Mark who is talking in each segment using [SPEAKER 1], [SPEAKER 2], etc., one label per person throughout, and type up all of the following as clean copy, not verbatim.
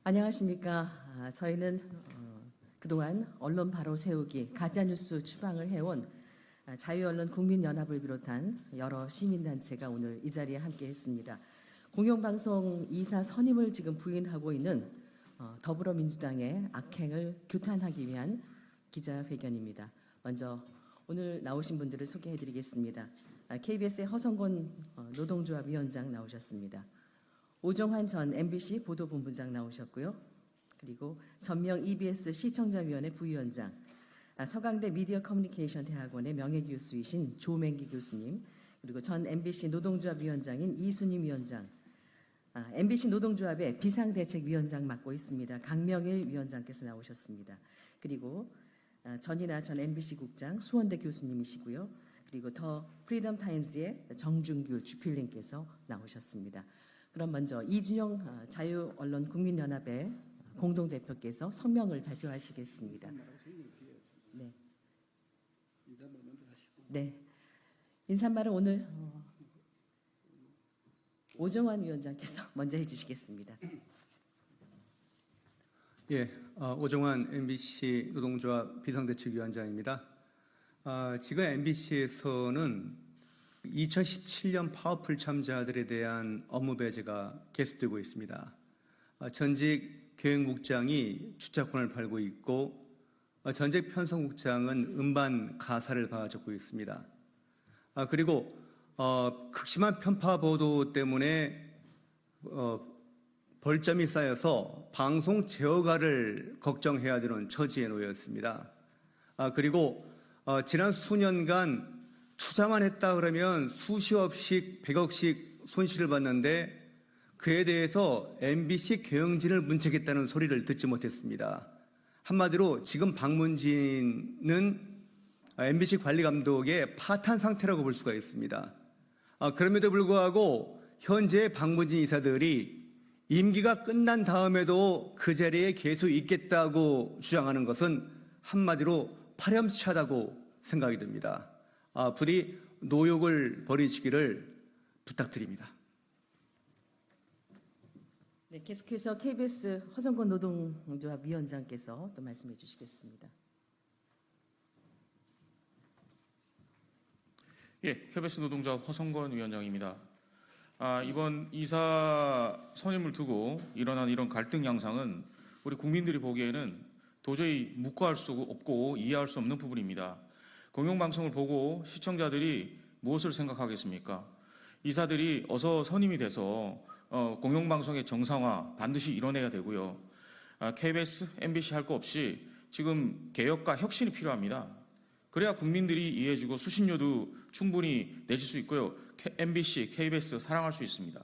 [SPEAKER 1] 안녕하십니까. 저희는 그동안 언론 바로 세우기, 가짜뉴스 추방을 해온 자유언론 국민연합을 비롯한 여러 시민단체가 오늘 이 자리에 함께했습니다. 공영방송 이사 선임을 지금 부인하고 있는 더불어민주당의 악행을 규탄하기 위한 기자회견입니다. 먼저 오늘 나오신 분들을 소개해드리겠습니다. KBS의 허성권 노동조합 위원장 나오셨습니다. 오정환 전 MBC 보도본부장 나오셨고요. 그리고 전명 EBS 시청자위원회 부위원장, 서강대 미디어 커뮤니케이션 대학원의 명예교수이신 조맹기 교수님, 그리고 전 MBC 노동조합 위원장인 이순임 위원장, MBC 노동조합의 비상대책위원장 맡고 있습니다. 강명일 위원장께서 나오셨습니다. 그리고 전이나 전 MBC 국장 수원대 교수님이시고요. 그리고 더 프리덤 타임즈의 정준규 주필님께서 나오셨습니다. 그럼 먼저 이준영 자유언론 국민연합의 공동대표께서 성명을 발표하시겠습니다. 네.
[SPEAKER 2] 인사말 먼저 하시고.
[SPEAKER 1] 네. 인사말은 오늘 오정환 위원장께서 먼저 해주시겠습니다.
[SPEAKER 2] 예, 오정환 MBC 노동조합 비상대책위원장입니다. 지금 MBC에서는 2017년 파워풀 참자들에 대한 업무 배제가 계속되고 있습니다. 전직 교육국장이 주차권을 팔고 있고 전직 편성국장은 음반 가사를 받아적고 있습니다. 그리고 극심한 편파 보도 때문에 벌점이 쌓여서 방송 제어가를 걱정해야 되는 처지에 놓였습니다. 그리고 지난 수년간 투자만 했다 그러면 수십억씩, 100억씩 손실을 봤는데 그에 대해서 MBC 경영진을 문책했다는 소리를 듣지 못했습니다. 한마디로 지금 박문진은 MBC 관리감독의 파탄 상태라고 볼 수가 있습니다. 그럼에도 불구하고 현재 박문진 이사들이 임기가 끝난 다음에도 그 자리에 계속 있겠다고 주장하는 것은 한마디로 파렴치하다고 생각이 듭니다. 부디 노욕을 버리시기를 부탁드립니다.
[SPEAKER 1] 네, 계속해서 KBS 허성권 노동조합 위원장께서 또 말씀해 주시겠습니다.
[SPEAKER 3] 예, KBS 노동조합 허성권 위원장입니다. 이번 이사 선임을 두고 일어난 이런 갈등 양상은 우리 국민들이 보기에는 도저히 묵과할 수 없고 이해할 수 없는 부분입니다. 공영방송을 보고 시청자들이 무엇을 생각하겠습니까? 이사들이 어서 선임이 돼서 공영방송의 정상화 반드시 이뤄내야 되고요. KBS, MBC 할 거 없이 지금 개혁과 혁신이 필요합니다. 그래야 국민들이 이해해주고 수신료도 충분히 내줄 수 있고요. MBC, KBS 사랑할 수 있습니다.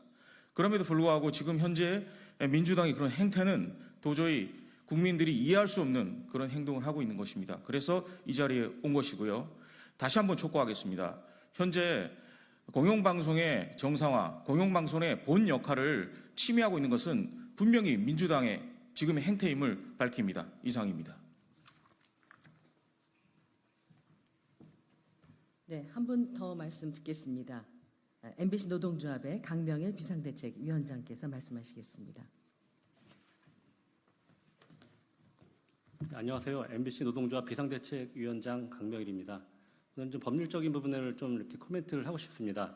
[SPEAKER 3] 그럼에도 불구하고 지금 현재 민주당의 그런 행태는 도저히 국민들이 이해할 수 없는 그런 행동을 하고 있는 것입니다. 그래서 이 자리에 온 것이고요. 다시 한번 촉구하겠습니다. 현재 공영방송의 정상화, 공영방송의 본 역할을 침해하고 있는 것은 분명히 민주당의 지금의 행태임을 밝힙니다. 이상입니다.
[SPEAKER 1] 네, 한 분 더 말씀 듣겠습니다. MBC 노동조합의 강명일 비상대책위원장께서 말씀하시겠습니다.
[SPEAKER 4] 네, 안녕하세요. MBC 노동조합 비상대책위원장 강명일입니다. 저는 좀 법률적인 부분을 좀 이렇게 코멘트를 하고 싶습니다.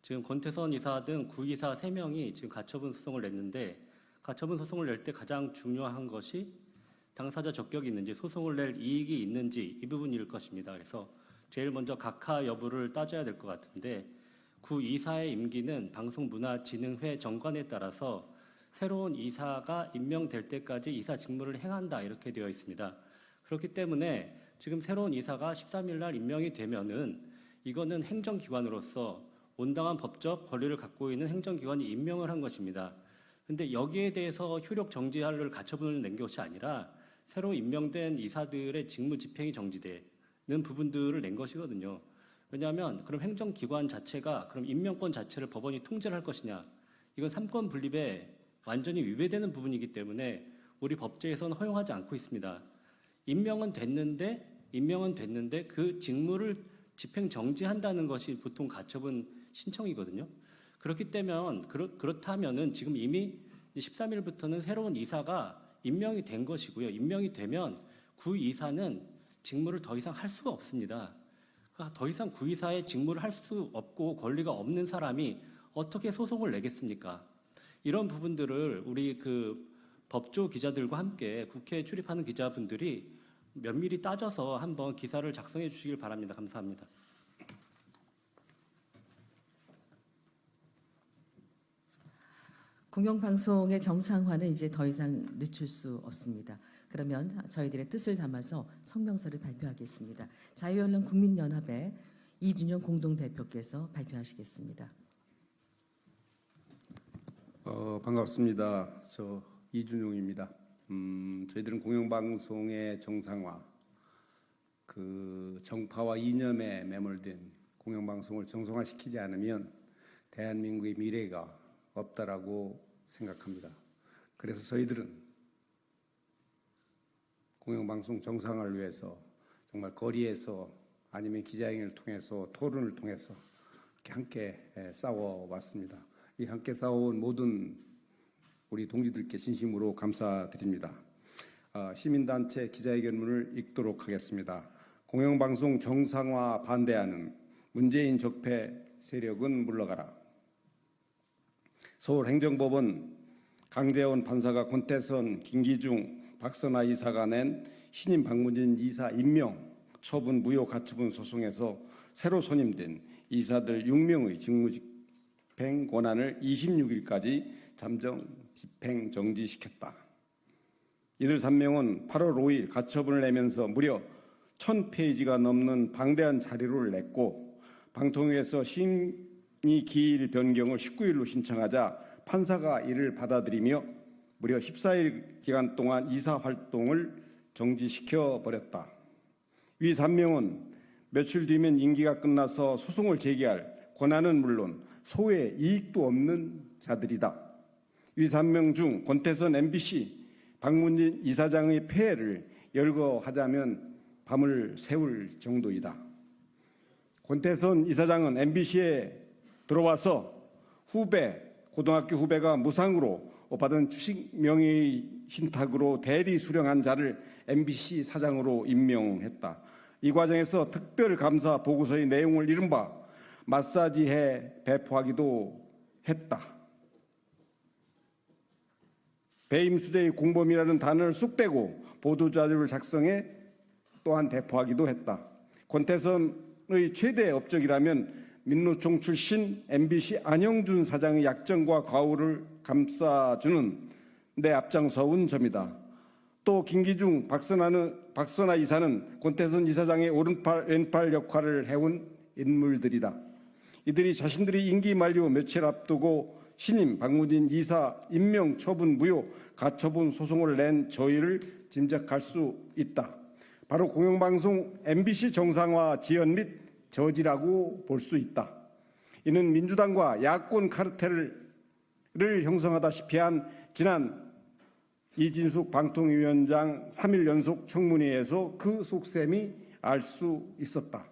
[SPEAKER 4] 지금 권태선 이사 등 구이사 3명이 지금 가처분 소송을 냈는데 가처분 소송을 낼 때 가장 중요한 것이 당사자 적격이 있는지 소송을 낼 이익이 있는지 이 부분일 것입니다. 그래서 제일 먼저 각하 여부를 따져야 될 것 같은데 구이사의 임기는 방송문화진흥회 정관에 따라서 새로운 이사가 임명될 때까지 이사 직무를 행한다 이렇게 되어 있습니다. 그렇기 때문에 지금 새로운 이사가 13일 날 임명이 되면은 이거는 행정기관으로서 온당한 법적 권리를 갖고 있는 행정기관이 임명을 한 것입니다. 그런데 여기에 대해서 효력 정지를 가처분을 낸 것이 아니라 새로 임명된 이사들의 직무 집행이 정지되는 부분들을 낸 것이거든요. 왜냐하면 그럼 행정기관 자체가 그럼 임명권 자체를 법원이 통제를 할 것이냐? 이건 삼권 분립에 완전히 위배되는 부분이기 때문에 우리 법제에서는 허용하지 않고 있습니다. 임명은 됐는데 그 직무를 집행 정지한다는 것이 보통 가처분 신청이거든요. 그렇기 때문에 그렇다면은 지금 이미 13일부터는 새로운 이사가 임명이 된 것이고요. 임명이 되면 구이사는 직무를 더 이상 할 수가 없습니다. 그러니까 더 이상 구이사의 직무를 할 수 없고 권리가 없는 사람이 어떻게 소송을 내겠습니까? 이런 부분들을 우리 그 법조 기자들과 함께 국회에 출입하는 기자분들이 면밀히 따져서 한번 기사를 작성해 주시길 바랍니다. 감사합니다.
[SPEAKER 1] 공영방송의 정상화는 이제 더 이상 늦출 수 없습니다. 그러면 저희들의 뜻을 담아서 성명서를 발표하겠습니다. 자유언론 국민연합의 이준영 공동대표께서 발표하시겠습니다.
[SPEAKER 5] 반갑습니다. 저 이준용입니다. 저희들은 공영방송의 정상화, 그 정파와 이념에 매몰된 공영방송을 정상화시키지 않으면 대한민국의 미래가 없다라고 생각합니다. 그래서 저희들은 공영방송 정상화를 위해서 정말 거리에서 아니면 기자회견을 통해서 토론을 통해서 이렇게 함께 싸워왔습니다. 이 함께 싸워온 모든 우리 동지들께 진심으로 감사드립니다. 시민단체 기자회견문을 읽도록 하겠습니다. 공영방송 정상화 반대하는 문재인 적폐 세력은 물러가라. 서울행정법원 강재원 판사가 권태선, 김기중, 박선아 이사가 낸 신임 박문진 이사 임명 처분 무효 가처분 소송에서 새로 선임된 이사들 6명의 직무집행 권한을 26일까지 잠정 집행 정지시켰다. 이들 3명은 8월 5일 가처분을 내면서 무려 1000페이지가 넘는 방대한 자료를 냈고 방통위에서 심의 기일 변경을 19일로 신청하자 판사가 이를 받아들이며 무려 14일 기간 동안 이사 활동을 정지시켜 버렸다. 위 3명은 며칠 뒤면 임기가 끝나서 소송을 제기할 권한은 물론 소외 이익도 없는 자들이다. 위 3명 중 권태선 MBC 박문진 이사장의 폐해를 열거하자면 밤을 새울 정도이다. 권태선 이사장은 MBC에 들어와서 고등학교 후배가 무상으로 받은 주식 명의 신탁으로 대리 수령한 자를 MBC 사장으로 임명했다. 이 과정에서 특별감사 보고서의 내용을 이른바 마사지해 배포하기도 했다. 배임 수재의 공범이라는 단어를 쑥 빼고 보도자료를 작성해 또한 배포하기도 했다. 권태선의 최대 업적이라면 민노총 출신 MBC 안영준 사장의 약점과 과오를 감싸주는 데 앞장서온 점이다. 또 김기중, 박선아 이사는 권태선 이사장의 오른팔, 왼팔 역할을 해온 인물들이다. 이들이 자신들이 임기 만료 며칠 앞두고 신임 박문진 이사 임명 처분 무효 가처분 소송을 낸 저희를 짐작할 수 있다. 바로 공영방송 MBC 정상화 지연 및 저지라고 볼 수 있다. 이는 민주당과 야권 카르텔을 형성하다시피 한 지난 이진숙 방통위원장 3일 연속 청문회에서 그 속셈이 알 수 있었다.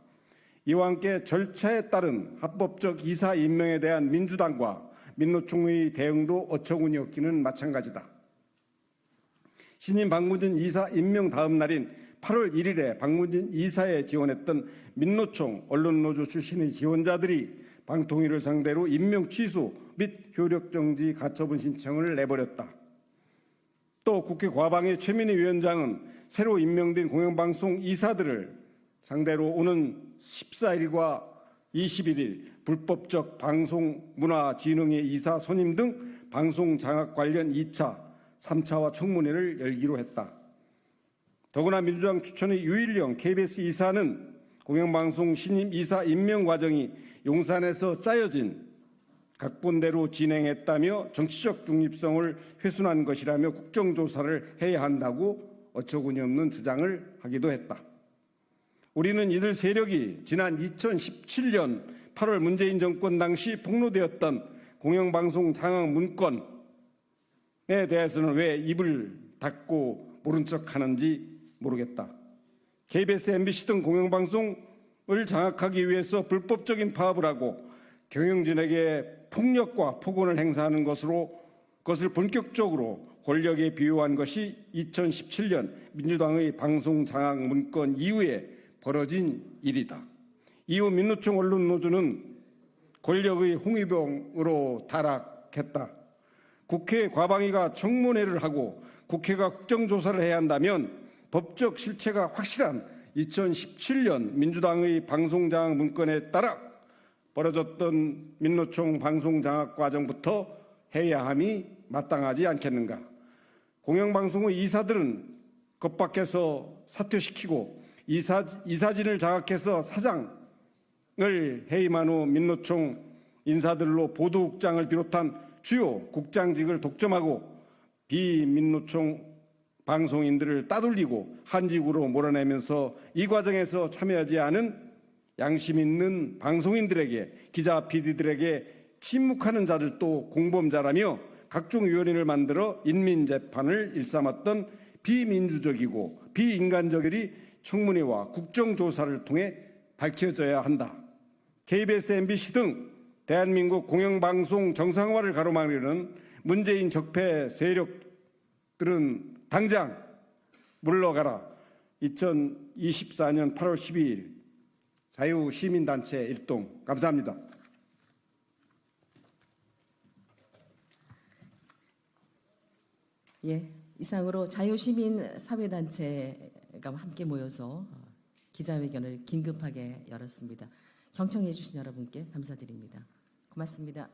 [SPEAKER 5] 이와 함께 절차에 따른 합법적 이사 임명에 대한 민주당과 민노총의 대응도 어처구니없기는 마찬가지다. 신임 박문진 이사 임명 다음 날인 8월 1일에 박문진 이사에 지원했던 민노총 언론노조 출신의 지원자들이 방통위를 상대로 임명 취소 및 효력정지 가처분 신청을 내버렸다. 또 국회 과방의 최민희 위원장은 새로 임명된 공영방송 이사들을 상대로 오는 14일과 21일 불법적 방송문화진흥의 이사 선임 등 방송 장악 관련 2차, 3차와 청문회를 열기로 했다. 더구나 민주당 추천의 유일령 KBS 이사는 공영방송 신임 이사 임명 과정이 용산에서 짜여진 각본대로 진행했다며 정치적 중립성을 훼손한 것이라며 국정조사를 해야 한다고 어처구니없는 주장을 하기도 했다. 우리는 이들 세력이 지난 2017년 8월 문재인 정권 당시 폭로되었던 공영방송 장악 문건에 대해서는 왜 입을 닫고 모른 척하는지 모르겠다. KBS, MBC 등 공영방송을 장악하기 위해서 불법적인 파업을 하고 경영진에게 폭력과 폭언을 행사하는 것으로 그것을 본격적으로 권력에 비유한 것이 2017년 민주당의 방송 장악 문건 이후에 벌어진 일이다. 이후 민노총 언론노조는 권력의 홍위병으로 타락했다. 국회 과방위가 청문회를 하고 국회가 국정조사를 해야 한다면 법적 실체가 확실한 2017년 민주당의 방송장악 문건에 따라 벌어졌던 민노총 방송장악 과정부터 해야 함이 마땅하지 않겠는가. 공영방송의 이사들은 겁박해서 사퇴시키고 이사진을 장악해서 사장을 해임한 후 민노총 인사들로 보도국장을 비롯한 주요 국장직을 독점하고 비민노총 방송인들을 따돌리고 한직으로 몰아내면서 이 과정에서 참여하지 않은 양심 있는 방송인들에게, 기자, PD들에게 침묵하는 자들도 공범자라며 각종 위원회를 만들어 인민재판을 일삼았던 비민주적이고 비인간적 일이 청문회와 국정조사를 통해 밝혀져야 한다. KBS, MBC 등 대한민국 공영방송 정상화를 가로막으려는 문재인 적폐 세력들은 당장 물러가라. 2024년 8월 12일 자유시민단체 일동. 감사합니다.
[SPEAKER 1] 예, 이상으로 자유시민사회단체가 함께 모여서 기자회견을 긴급하게 열었습니다. 경청해 주신 여러분께 감사드립니다. 고맙습니다.